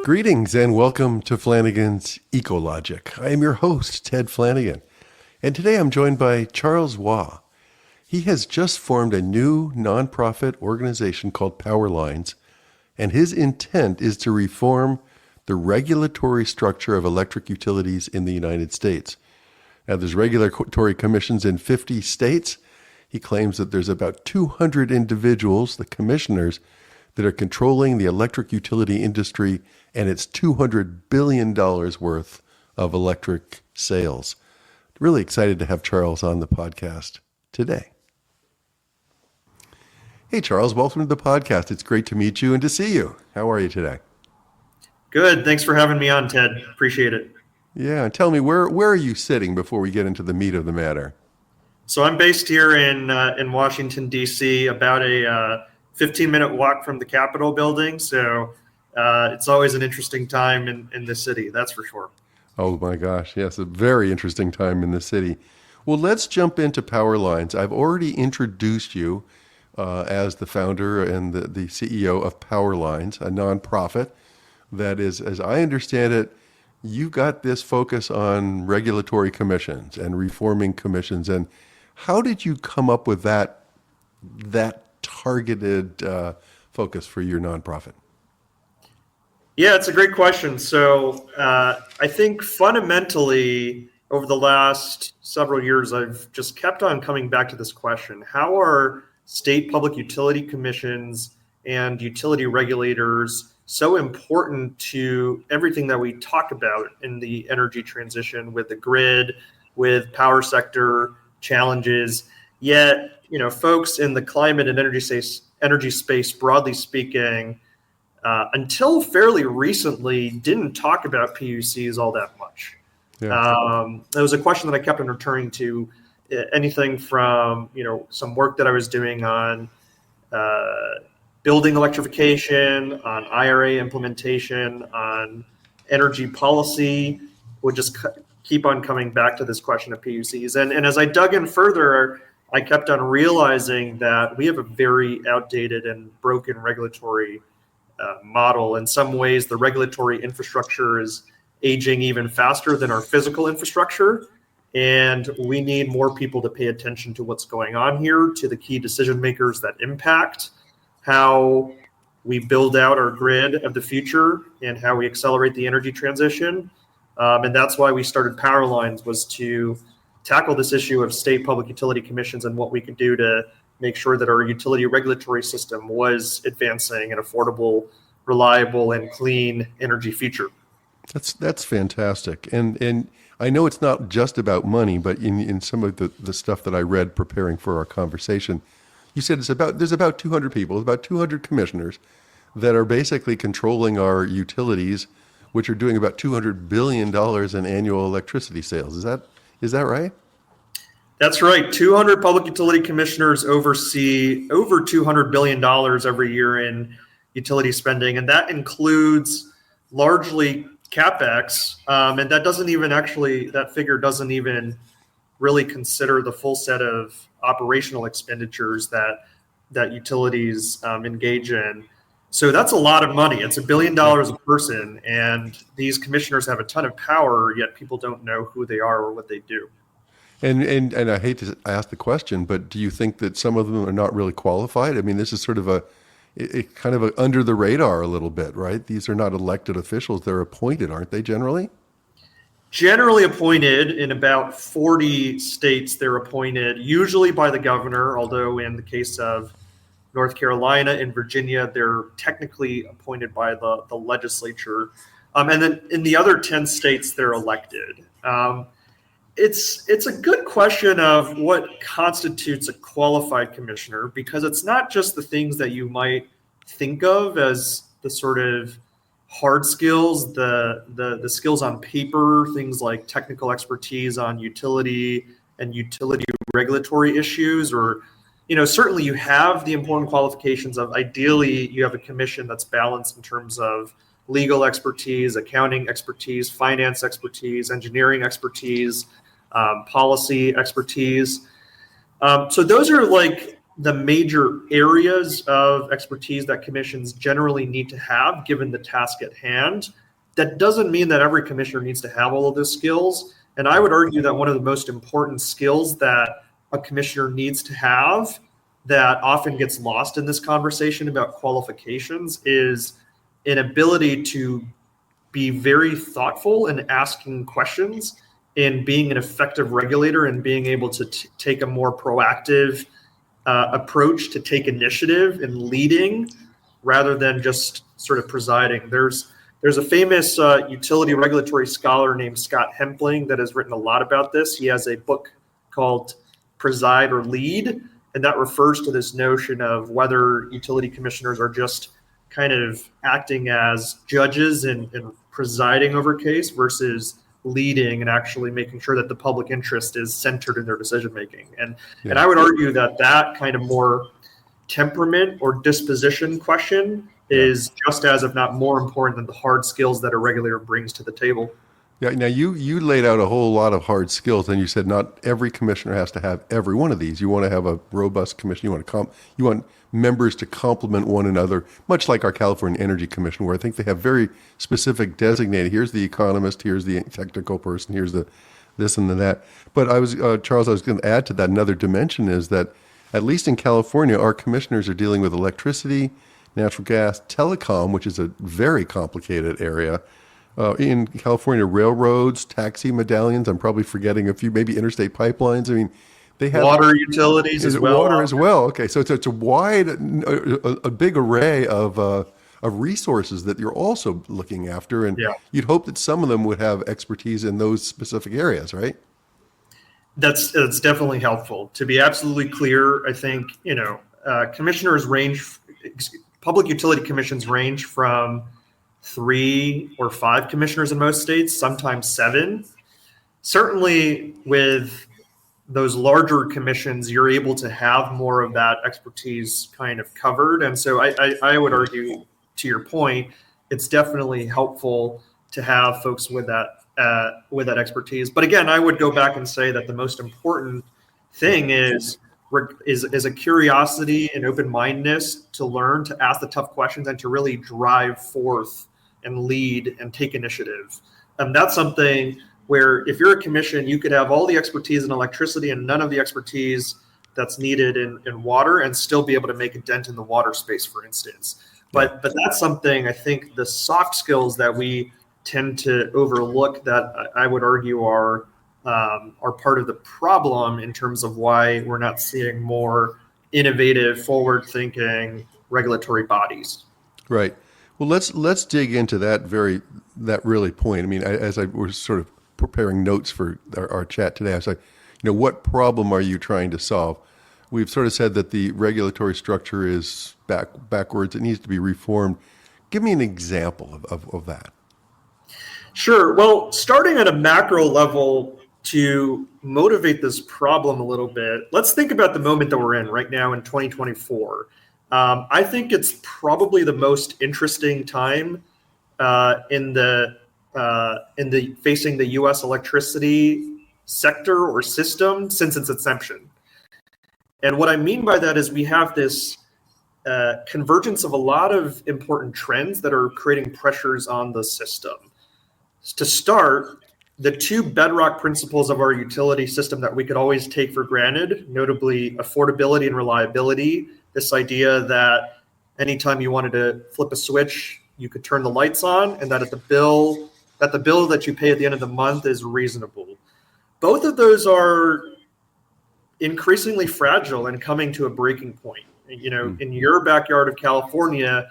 Greetings and welcome to Flanagan's Ecologic. I am your host, Ted Flanagan, and today I'm joined by Charles Waugh. He has just formed a new nonprofit organization called PowerLines, and his intent is to reform the regulatory structure of electric utilities in the United States. Now, there's regulatory commissions in 50 states. He claims that there's about 200 individuals, the commissioners, that are controlling the electric utility industry and its $200 billion worth of electric sales. Really excited to have Charles on the podcast today. Hey, Charles, welcome to the podcast. It's great to meet you and to see you. How are you today? Good. Thanks for having me on, Ted. Appreciate it. Yeah. Tell me, where are you sitting before we get into the meat of the matter? So I'm based here in Washington, D.C., about a 15-minute walk from the Capitol building. So it's always an interesting time in the city, that's for sure. Oh, my gosh. Yes, a very interesting time in the city. Well, let's jump into PowerLines. I've already introduced you as the founder and the CEO of PowerLines, a nonprofit that is, as I understand it, you've got this focus on regulatory commissions and reforming commissions. And how did you come up with that targeted focus for your nonprofit? Yeah, it's a great question. So I think fundamentally over the last several years, I've just kept on coming back to this question. How are state public utility commissions and utility regulators so important to everything that we talk about in the energy transition with the grid, with power sector challenges? Yet, folks in the climate and energy space, broadly speaking, until fairly recently, didn't talk about PUCs all that much. Yeah. It was a question that I kept on returning to. Anything from some work that I was doing on building electrification, on IRA implementation, on energy policy, would just keep on coming back to this question of PUCs. And as I dug in further, I kept on realizing that we have a very outdated and broken regulatory model. In some ways, the regulatory infrastructure is aging even faster than our physical infrastructure. And we need more people to pay attention to what's going on here, to the key decision makers that impact how we build out our grid of the future and how we accelerate the energy transition. And that's why we started PowerLines, was to tackle this issue of state public utility commissions and what we could do to make sure that our utility regulatory system was advancing an affordable, reliable, and clean energy future. That's fantastic. And I know it's not just about money, but in some of the stuff that I read preparing for our conversation, you said there's about 200 people, about 200 commissioners that are basically controlling our utilities, which are doing about $200 billion in annual electricity sales. Is that right? That's right. 200 public utility commissioners oversee over $200 billion every year in utility spending, and that includes largely CapEx, and that figure doesn't even really consider the full set of operational expenditures that utilities engage in. So that's a lot of money. It's $1 billion a person, and these commissioners have a ton of power, yet people don't know who they are or what they do. And I hate to ask the question, but do you think that some of them are not really qualified? I mean, this is sort of kind of under the radar a little bit, right? These are not elected officials. They're appointed, aren't they, generally? Generally appointed. In about 40 states, they're appointed, usually by the governor, although in the case of North Carolina and Virginia, they're technically appointed by the legislature. And then in the other 10 states, they're elected. It's a good question of what constitutes a qualified commissioner, because it's not just the things that you might think of as the sort of hard skills, the skills on paper, things like technical expertise on utility and utility regulatory issues, or certainly you have the important qualifications of, ideally you have a commission that's balanced in terms of legal expertise, accounting expertise, finance expertise, engineering expertise, policy expertise. So those are like the major areas of expertise that commissions generally need to have given the task at hand. That doesn't mean that every commissioner needs to have all of those skills. And I would argue that one of the most important skills that a commissioner needs to have that often gets lost in this conversation about qualifications is an ability to be very thoughtful in asking questions and being an effective regulator and being able to take a more proactive approach to take initiative in leading rather than just sort of presiding. There's a famous utility regulatory scholar named Scott Hempling that has written a lot about this. He has a book called Preside or Lead, and that refers to this notion of whether utility commissioners are just kind of acting as judges and presiding over case versus leading and actually making sure that the public interest is centered in their decision making. And I would argue that that kind of more temperament or disposition question is just as, if not more important than the hard skills that a regulator brings to the table. Yeah. Now you laid out a whole lot of hard skills, and you said not every commissioner has to have every one of these. You want to have a robust commission. You want members to complement one another, much like our California Energy Commission, where I think they have very specific designated. Here's the economist. Here's the technical person. Here's the this and the that. But Charles, I was going to add to that another dimension is that at least in California, our commissioners are dealing with electricity, natural gas, telecom, which is a very complicated area. In California, railroads, taxi medallions. I'm probably forgetting a few, maybe interstate pipelines. I mean, they have water utilities as well. Water as well. Okay, so it's a wide, a big array of resources that you're also looking after, and you'd hope that some of them would have expertise in those specific areas, right? That's definitely helpful. To be absolutely clear, I think commissioners public utility commissions range from 3 or 5 commissioners in most states, sometimes 7. Certainly with those larger commissions, you're able to have more of that expertise kind of covered. And so I would argue, to your point, it's definitely helpful to have folks with that expertise. But again, I would go back and say that the most important thing is a curiosity and open-mindedness to learn, to ask the tough questions, and to really drive forth and lead and take initiative. And that's something where if you're a commission, you could have all the expertise in electricity and none of the expertise that's needed in water and still be able to make a dent in the water space, for instance. But that's something, I think, the soft skills that we tend to overlook that I would argue are part of the problem in terms of why we're not seeing more innovative, forward-thinking regulatory bodies. Right. Well, let's dig into that really point. I mean, as I was sort of preparing notes for our chat today, I was like, what problem are you trying to solve? We've sort of said that the regulatory structure is backwards. It needs to be reformed. Give me an example of that. Sure. Well, starting at a macro level to motivate this problem a little bit, let's think about the moment that we're in right now in 2024. I think it's probably the most interesting time in the facing the U.S. electricity sector or system since its inception. And what I mean by that is we have this convergence of a lot of important trends that are creating pressures on the system. To start, the 2 bedrock principles of our utility system that we could always take for granted, notably affordability and reliability, this idea that anytime you wanted to flip a switch, you could turn the lights on, and that the bill that you pay at the end of the month is reasonable. Both of those are increasingly fragile and coming to a breaking point. In your backyard of California,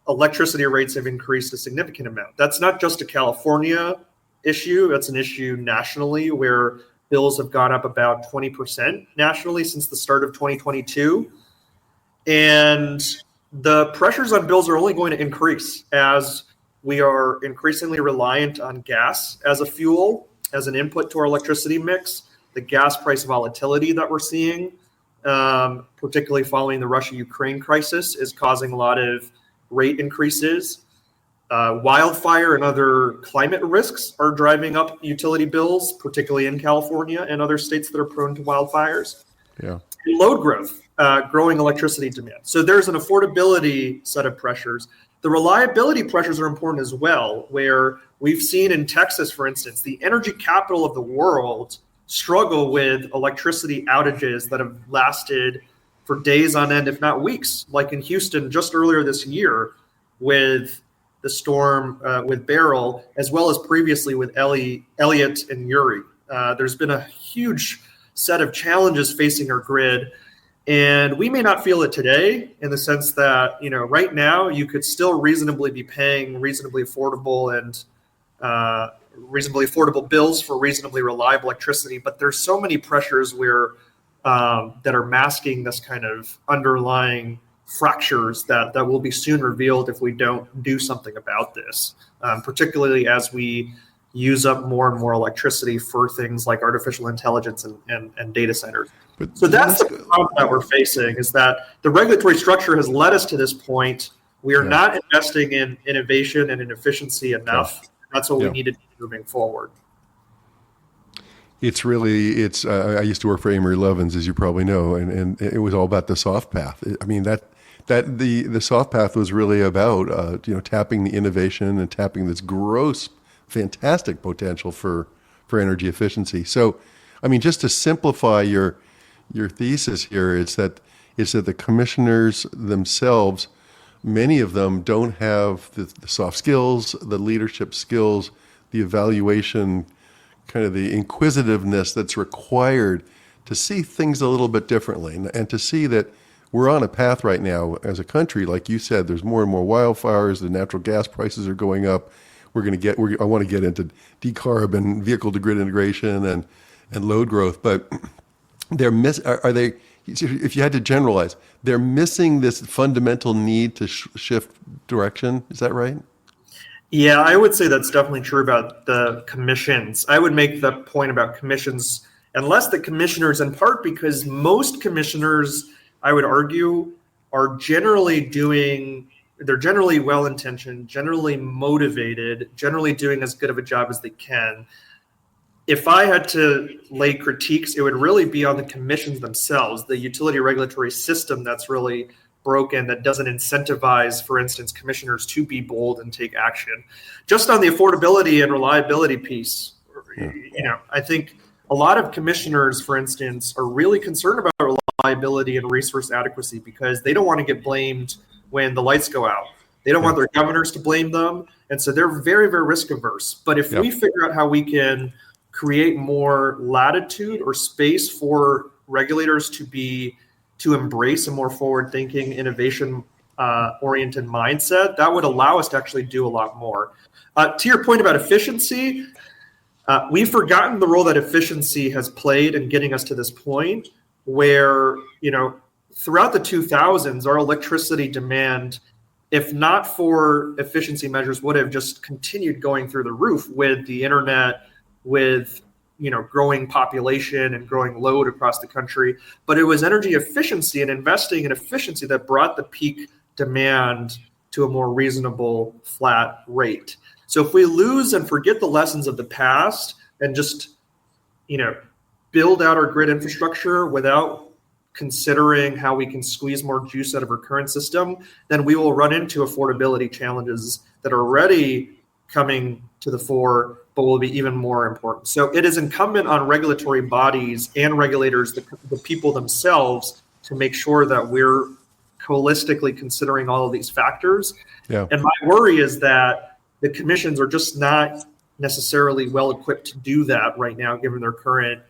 electricity rates have increased a significant amount. That's not just a California issue. That's an issue nationally where bills have gone up about 20% nationally since the start of 2022. And the pressures on bills are only going to increase as we are increasingly reliant on gas as a fuel, as an input to our electricity mix. The gas price volatility that we're seeing, particularly following the Russia-Ukraine crisis, is causing a lot of rate increases. Wildfire and other climate risks are driving up utility bills, particularly in California and other states that are prone to wildfires. Yeah. And load growth, growing electricity demand. So there's an affordability set of pressures. The reliability pressures are important as well, where we've seen in Texas, for instance, the energy capital of the world struggle with electricity outages that have lasted for days on end, if not weeks, like in Houston just earlier this year with the storm with Beryl, as well as previously with Elliott and Uri. There's been a huge set of challenges facing our grid. And we may not feel it today in the sense that, right now you could still reasonably be paying reasonably affordable bills for reasonably reliable electricity. But there's so many pressures where that are masking this kind of underlying fractures that will be soon revealed if we don't do something about this, particularly as we use up more and more electricity for things like artificial intelligence and data centers. So that's the problem that we're facing, is that the regulatory structure has led us to this point. We are not investing in innovation and in efficiency enough. That's what we need to do moving forward. It's I used to work for Amory Lovins, as you probably know, and it was all about the soft path. I mean, the soft path was really about, tapping the innovation and tapping this gross, fantastic potential for energy efficiency. So, I mean, just to simplify your thesis here, it's that the commissioners themselves, many of them don't have the soft skills, the leadership skills, the evaluation, kind of the inquisitiveness that's required to see things a little bit differently, and to see that we're on a path right now as a country. Like you said, there's more and more wildfires, the natural gas prices are going up. I want to get into decarb and vehicle to grid integration and load growth, but if you had to generalize, they're missing this fundamental need to shift direction. Is that right? Yeah, I would say that's definitely true about the commissions. I would make the point about commissions, and less the commissioners, in part because most commissioners, I would argue, are generally well-intentioned, generally motivated, generally doing as good of a job as they can. If I had to lay critiques, it would really be on the commissions themselves, the utility regulatory system that's really broken, that doesn't incentivize, for instance, commissioners to be bold and take action. Just on the affordability and reliability piece, I think a lot of commissioners, for instance, are really concerned about reliability and resource adequacy because they don't want to get blamed when the lights go out. They don't want their governors to blame them. And so they're very, very risk averse. But if we figure out how we can create more latitude or space for regulators to embrace a more forward-thinking, innovation-oriented mindset, that would allow us to actually do a lot more. To your point about efficiency, we've forgotten the role that efficiency has played in getting us to this point where, throughout the 2000s, our electricity demand, if not for efficiency measures, would have just continued going through the roof with the internet, with growing population and growing load across the country. But it was energy efficiency and investing in efficiency that brought the peak demand to a more reasonable flat rate. So if we lose and forget the lessons of the past and just, build out our grid infrastructure without considering how we can squeeze more juice out of our current system, then we will run into affordability challenges that are already coming to the fore, but will be even more important. So it is incumbent on regulatory bodies and regulators, the people themselves, to make sure that we're holistically considering all of these factors. Yeah. And my worry is that the commissions are just not necessarily well equipped to do that right now, given their current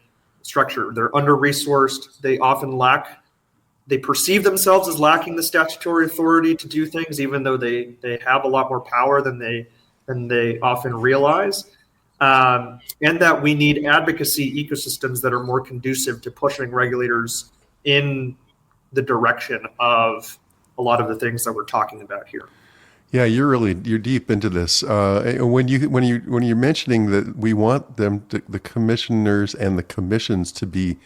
structure. They're under-resourced. They perceive themselves as lacking the statutory authority to do things, even though they have a lot more power than they often realize. And that we need advocacy ecosystems that are more conducive to pushing regulators in the direction of a lot of the things that we're talking about here. Yeah, you're deep into this. When you're mentioning that we want the commissioners and the commissions to be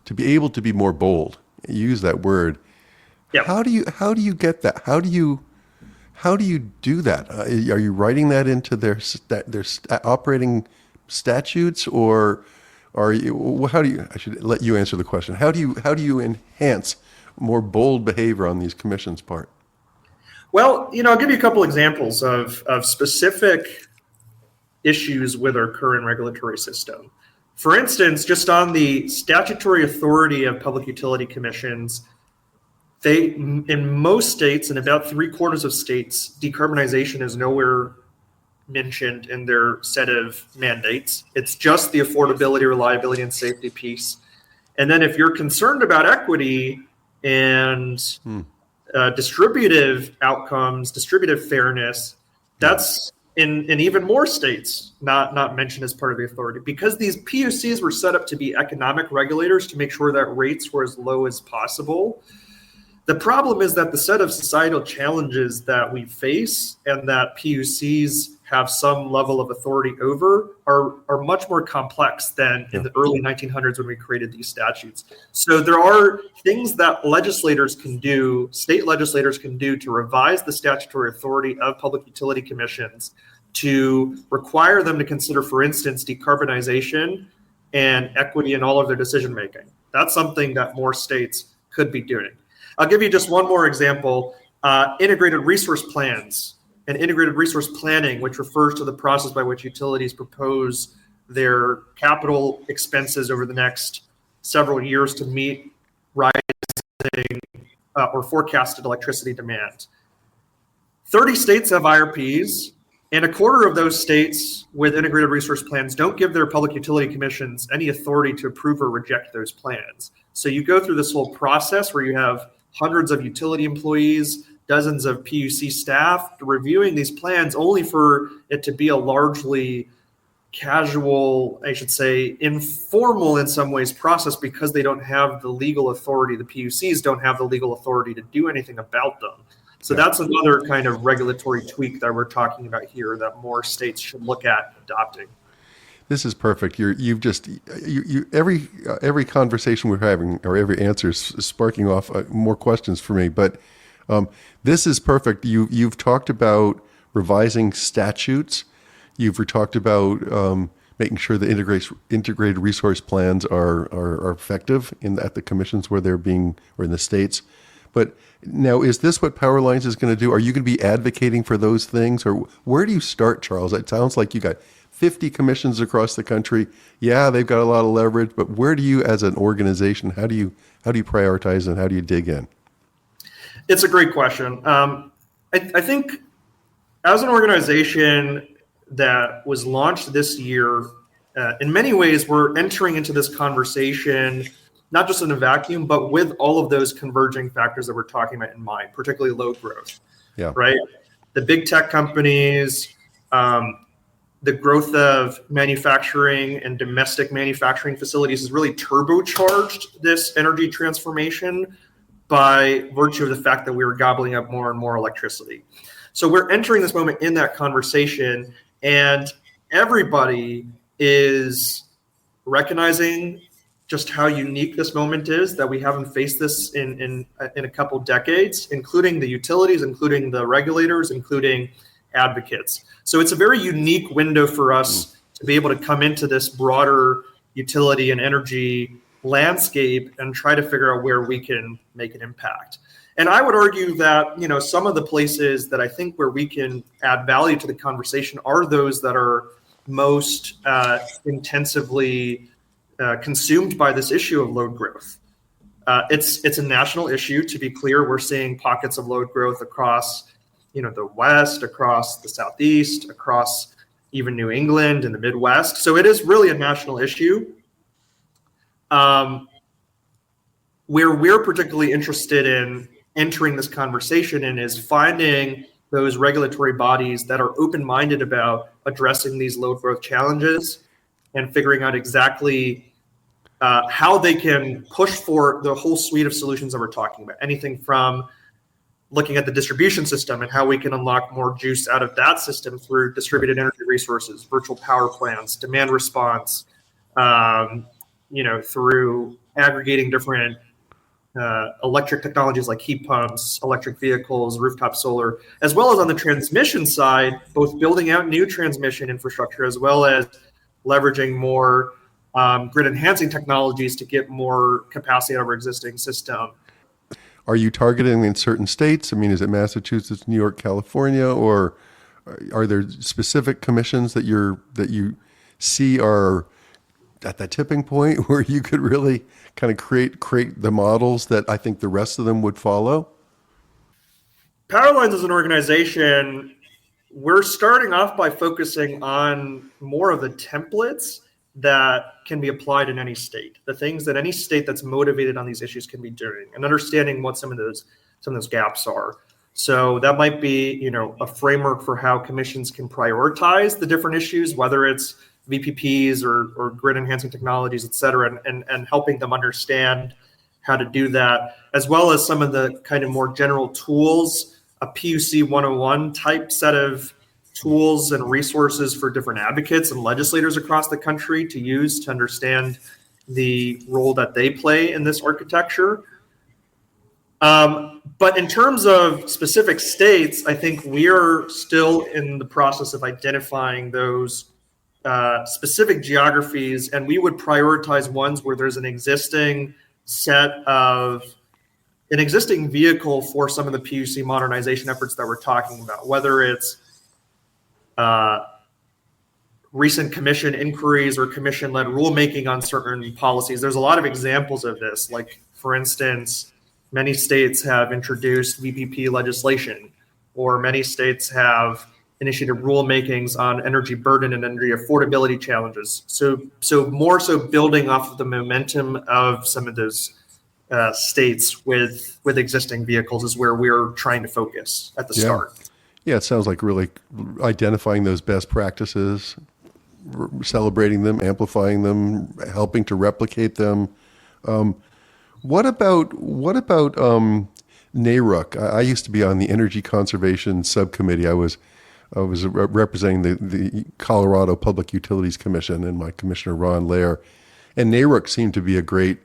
able to be more bold, you use that word. Yeah. How do you get that? How do you do that? Are you writing that into their operating statutes, or Are you? How do you? I should let you answer the question. How do you enhance more bold behavior on these commissions' part? Well, I'll give you a couple examples of specific issues with our current regulatory system. For instance, just on the statutory authority of public utility commissions, in most states, in about 3/4 of states, decarbonization is nowhere mentioned in their set of mandates. It's just the affordability, reliability, and safety piece. And then if you're concerned about equity and distributive outcomes, distributive fairness, that's in even more states not mentioned as part of the authority, because these PUCs were set up to be economic regulators to make sure that rates were as low as possible. The problem is that the set of societal challenges that we face and that PUCs have some level of authority over are much more complex than in the early 1900s when we created these statutes. So there are things that legislators can do, state legislators can do, to revise the statutory authority of public utility commissions to require them to consider, for instance, decarbonization and equity in all of their decision making. That's something that more states could be doing. I'll give you just one more example. Integrated resource plans and integrated resource planning, which refers to the process by which utilities propose their capital expenses over the next several years to meet rising or forecasted electricity demand. 30 states have IRPs, and 1/4 of those states with integrated resource plans don't give their public utility commissions any authority to approve or reject those plans. So you go through this whole process where you have hundreds of utility employees, dozens of PUC staff reviewing these plans, only for it to be a largely casual, I should say, informal in some ways process, because they don't have the legal authority. The PUCs don't have the legal authority to do anything about them. So that's another kind of regulatory tweak that we're talking about here that more states should look at adopting. This is perfect. Every conversation we're having, or every answer, is sparking off more questions for me. But this is perfect. You've talked about revising statutes. You've talked about making sure the integrated resource plans are effective at the commissions where they're being, or in the states. But now, is this what PowerLines is going to do? Are you going to be advocating for those things, or where do you start, Charles? It sounds like you got 50 commissions across the country. Yeah, they've got a lot of leverage, but where do you, as an organization, how do you prioritize and how do you dig in? It's a great question. I think as an organization that was launched this year, in many ways, we're entering into this conversation not just in a vacuum, but with all of those converging factors that we're talking about in mind, particularly load growth. Yeah. Right? The big tech companies, the growth of manufacturing and domestic manufacturing facilities has really turbocharged this energy transformation by virtue of the fact that we were gobbling up more and more electricity. So we're entering this moment in that conversation, and everybody is recognizing just how unique this moment is, that we haven't faced this in a couple decades, including the utilities, including the regulators, including advocates. So it's a very unique window for us to be able to come into this broader utility and energy landscape and try to figure out where we can make an impact. And I would argue that, some of the places that I think where we can add value to the conversation are those that are most intensively consumed by this issue of load growth. It's a national issue, to be clear. We're seeing pockets of load growth across, the West, across the Southeast, across even New England and the Midwest. So it is really a national issue. Where we're particularly interested in entering this conversation in is finding those regulatory bodies that are open-minded about addressing these load growth challenges and figuring out exactly how they can push for the whole suite of solutions that we're talking about. Anything from looking at the distribution system and how we can unlock more juice out of that system through distributed energy resources, virtual power plants, demand response, through aggregating different electric technologies like heat pumps, electric vehicles, rooftop solar, as well as on the transmission side, both building out new transmission infrastructure as well as leveraging more grid enhancing technologies to get more capacity out of our existing system. Are you targeting in certain states? I mean, is it Massachusetts, New York, California, or are there specific commissions that you see are at that tipping point where you could really kind of create the models that I think the rest of them would follow? PowerLines as an organization, we're starting off by focusing on more of the templates that can be applied in any state, the things that any state that's motivated on these issues can be doing, and understanding what some of those gaps are. So that might be, a framework for how commissions can prioritize the different issues, whether it's VPPs or grid enhancing technologies, et cetera, and helping them understand how to do that, as well as some of the kind of more general tools, a PUC 101 type set of tools and resources for different advocates and legislators across the country to use to understand the role that they play in this architecture. But in terms of specific states, I think we are still in the process of identifying those specific geographies, and we would prioritize ones where there's an existing vehicle for some of the PUC modernization efforts that we're talking about, whether it's recent commission inquiries or commission-led rulemaking on certain policies. There's a lot of examples of this. Like, for instance, many states have introduced VPP legislation, or many states have initiated rulemakings on energy burden and energy affordability challenges. So more so building off of the momentum of some of those states with existing vehicles is where we're trying to focus at the start. Yeah, it sounds like really identifying those best practices, celebrating them, amplifying them, helping to replicate them. What about NARUC? I used to be on the Energy Conservation Subcommittee. I was representing the Colorado Public Utilities Commission and my commissioner, Ron Lair. And NARUC seemed to be a great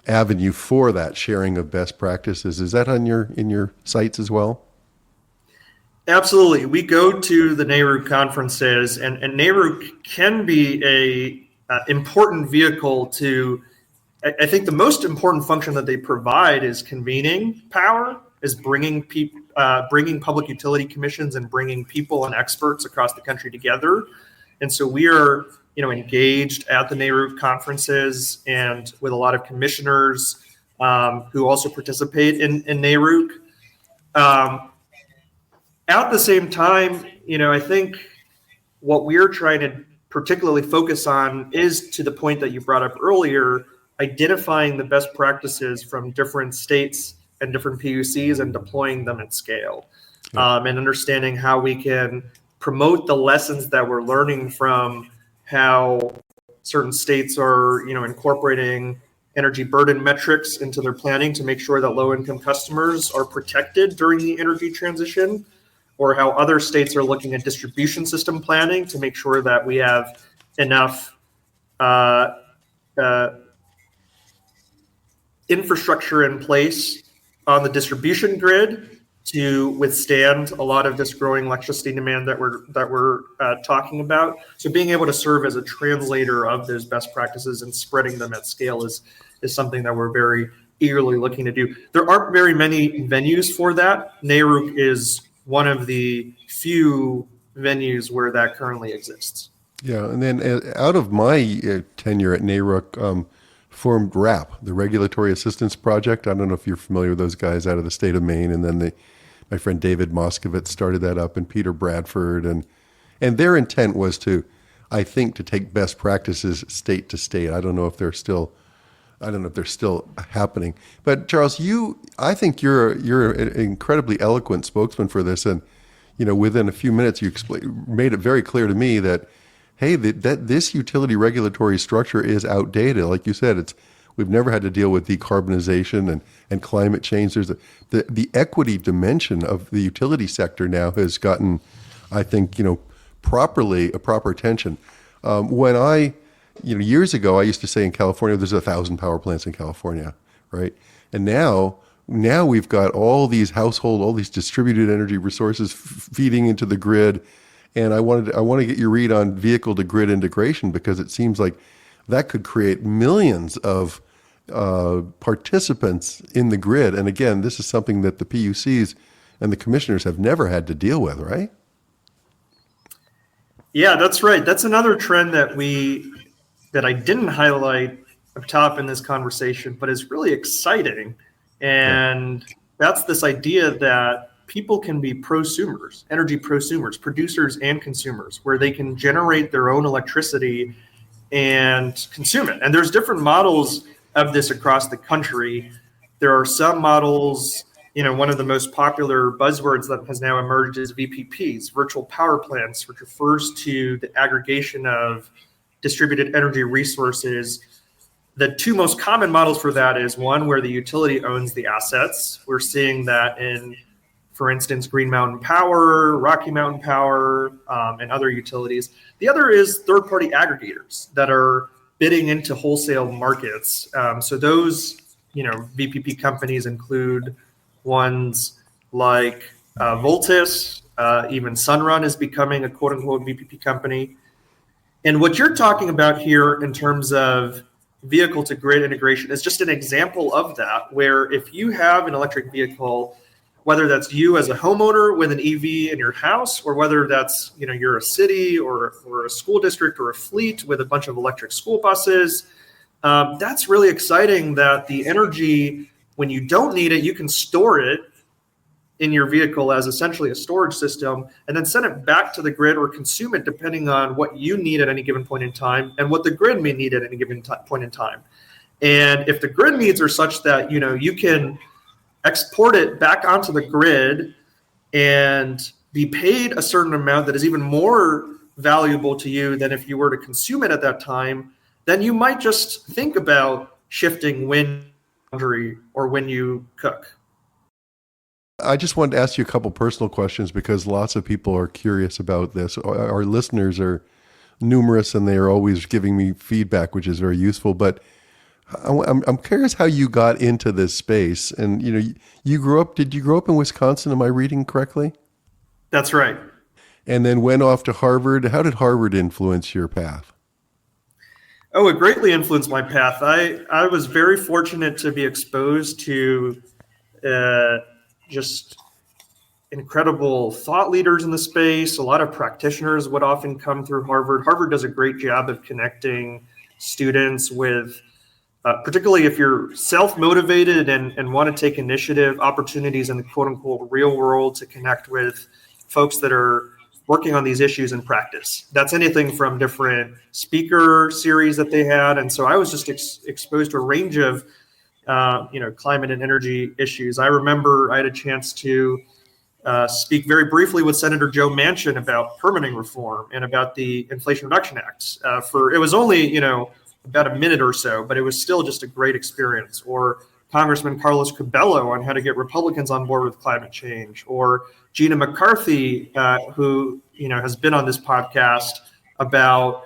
avenue for that sharing of best practices. Is that in your sites as well? Absolutely. We go to the NARUC conferences, and NARUC can be a important vehicle to, I think the most important function that they provide is convening power, is bringing public utility commissions and bringing people and experts across the country together. And so we are, engaged at the NARUC conferences and with a lot of commissioners who also participate in NARUC. At the same time, I think what we're trying to particularly focus on is, to the point that you brought up earlier, identifying the best practices from different states and different PUCs and deploying them at scale, and understanding how we can promote the lessons that we're learning from how certain states are, incorporating energy burden metrics into their planning to make sure that low-income customers are protected during the energy transition, or how other states are looking at distribution system planning to make sure that we have enough infrastructure in place on the distribution grid to withstand a lot of this growing electricity demand that we're talking about. So being able to serve as a translator of those best practices and spreading them at scale is something that we're very eagerly looking to do. There aren't very many venues for that. NARUC is one of the few venues where that currently exists. Yeah, and then out of my tenure at NARUC, formed RAP, the Regulatory Assistance Project. I don't know if you're familiar with those guys out of the state of Maine, and then my friend David Moskovitz started that up, and Peter Bradford, and their intent was to take best practices state to state. I don't know if they're still happening. But Charles, I think you're an incredibly eloquent spokesman for this, and within a few minutes you made it very clear to me that, hey, that this utility regulatory structure is outdated. Like you said, we've never had to deal with decarbonization and climate change. There's the equity dimension of the utility sector now has gotten, I think, proper attention. When years ago, I used to say in California, there's 1,000 power plants in California, right? And now we've got all these distributed energy resources feeding into the grid. And I want to get your read on vehicle to grid integration, because it seems like that could create millions of participants in the grid. And again, this is something that the PUCs and the commissioners have never had to deal with, right? Yeah, that's right. That's another trend that I didn't highlight up top in this conversation, but is really exciting. Yeah. And that's this idea that people can be prosumers, energy prosumers, producers and consumers, where they can generate their own electricity and consume it. And there's different models of this across the country. There are some models, one of the most popular buzzwords that has now emerged is VPPs, virtual power plants, which refers to the aggregation of distributed energy resources. The two most common models for that is one where the utility owns the assets. We're seeing that in, for instance, Green Mountain Power, Rocky Mountain Power, and other utilities. The other is third-party aggregators that are bidding into wholesale markets. So those, VPP companies include ones like Voltis, even Sunrun is becoming a quote-unquote VPP company. And what you're talking about here in terms of vehicle-to-grid integration is just an example of that, where if you have an electric vehicle, whether that's you as a homeowner with an EV in your house, or whether that's, you're a city or a school district or a fleet with a bunch of electric school buses, that's really exciting that the energy, when you don't need it, you can store it in your vehicle as essentially a storage system and then send it back to the grid or consume it depending on what you need at any given point in time and what the grid may need at any given point in time. And if the grid needs are such that, you can export it back onto the grid and be paid a certain amount that is even more valuable to you than if you were to consume it at that time, then you might just think about shifting when laundry or when you cook. I just wanted to ask you a couple personal questions because lots of people are curious about this. Our listeners are numerous and they are always giving me feedback, which is very useful. But I'm curious how you got into this space. And, did you grow up in Wisconsin? Am I reading correctly? That's right. And then went off to Harvard. How did Harvard influence your path? Oh, it greatly influenced my path. I was very fortunate to be exposed to just incredible thought leaders in the space. A lot of practitioners would often come through Harvard. Harvard does a great job of connecting students with, particularly if you're self-motivated and want to take initiative, opportunities in the quote-unquote real world to connect with folks that are working on these issues in practice. That's anything from different speaker series that they had. And so I was just exposed to a range of climate and energy issues. I remember I had a chance to speak very briefly with Senator Joe Manchin about permitting reform and about the Inflation Reduction Act. It was only, about a minute or so, but it was still just a great experience. Or Congressman Carlos Cabello on how to get Republicans on board with climate change, or Gina McCarthy, who has been on this podcast about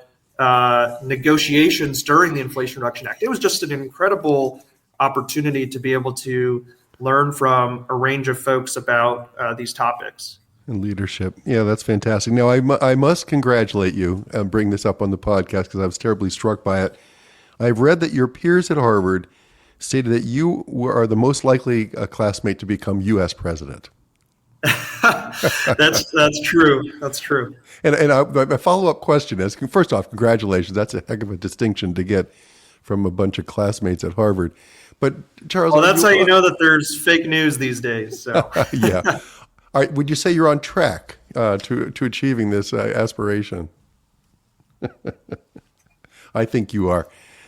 negotiations during the Inflation Reduction Act. It was just an incredible opportunity to be able to learn from a range of folks about these topics. And leadership. Yeah, that's fantastic. Now, I must congratulate you and bring this up on the podcast because I was terribly struck by it. I've read that your peers at Harvard stated that you are the most likely classmate to become U.S. president. That's true. That's true. And my follow-up question is, first off, congratulations. That's a heck of a distinction to get from a bunch of classmates at Harvard. But Charles, well, that's how you know that there's fake news these days. So. Yeah. All right. Would you say you're on track to achieving this aspiration? I think you are.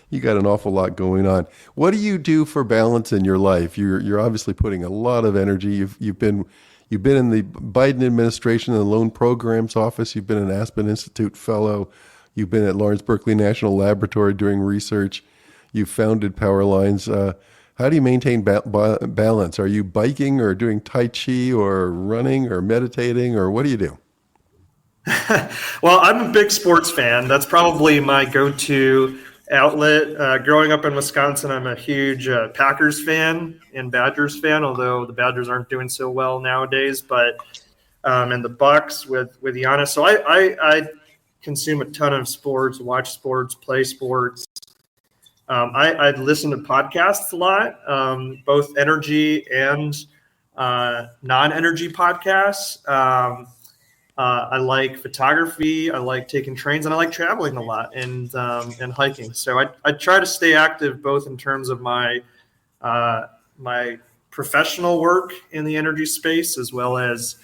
You got an awful lot going on. What do you do for balance in your life? You're obviously putting a lot of energy. You've been in the Biden administration in the Loan Programs Office. You've been an Aspen Institute fellow. You've been at Lawrence Berkeley National Laboratory doing research. You've founded PowerLines. How do you maintain balance? Are you biking or doing Tai Chi or running or meditating, or what do you do? Well, I'm a big sports fan. That's probably my go-to outlet. Growing up in Wisconsin, I'm a huge Packers fan and Badgers fan, although the Badgers aren't doing so well nowadays. But and the Bucks with Giannis. So I consume a ton of sports, watch sports, play sports. I listen to podcasts a lot, both energy and non-energy podcasts. I like photography. I like taking trains, and I like traveling a lot and hiking. So I try to stay active both in terms of my professional work in the energy space as well as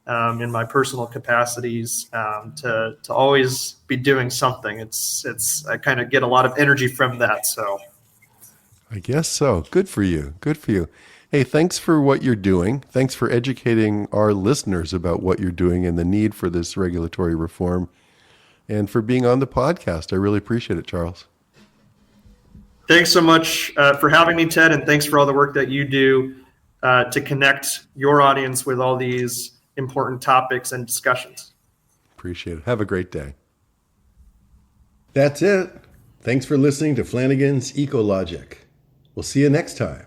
in my personal capacities to always be doing something. It's I kind of get a lot of energy from that. So I guess so. Good for you. Good for you. Hey, thanks for what you're doing. Thanks for educating our listeners about what you're doing and the need for this regulatory reform, and for being on the podcast. I really appreciate it, Charles. thanks so much for having me, Ted, and thanks for all the work that you do to connect your audience with all these important topics and discussions. Appreciate it. Have a great day. That's it. Thanks for listening to Flanagan's Ecologic. We'll see you next time.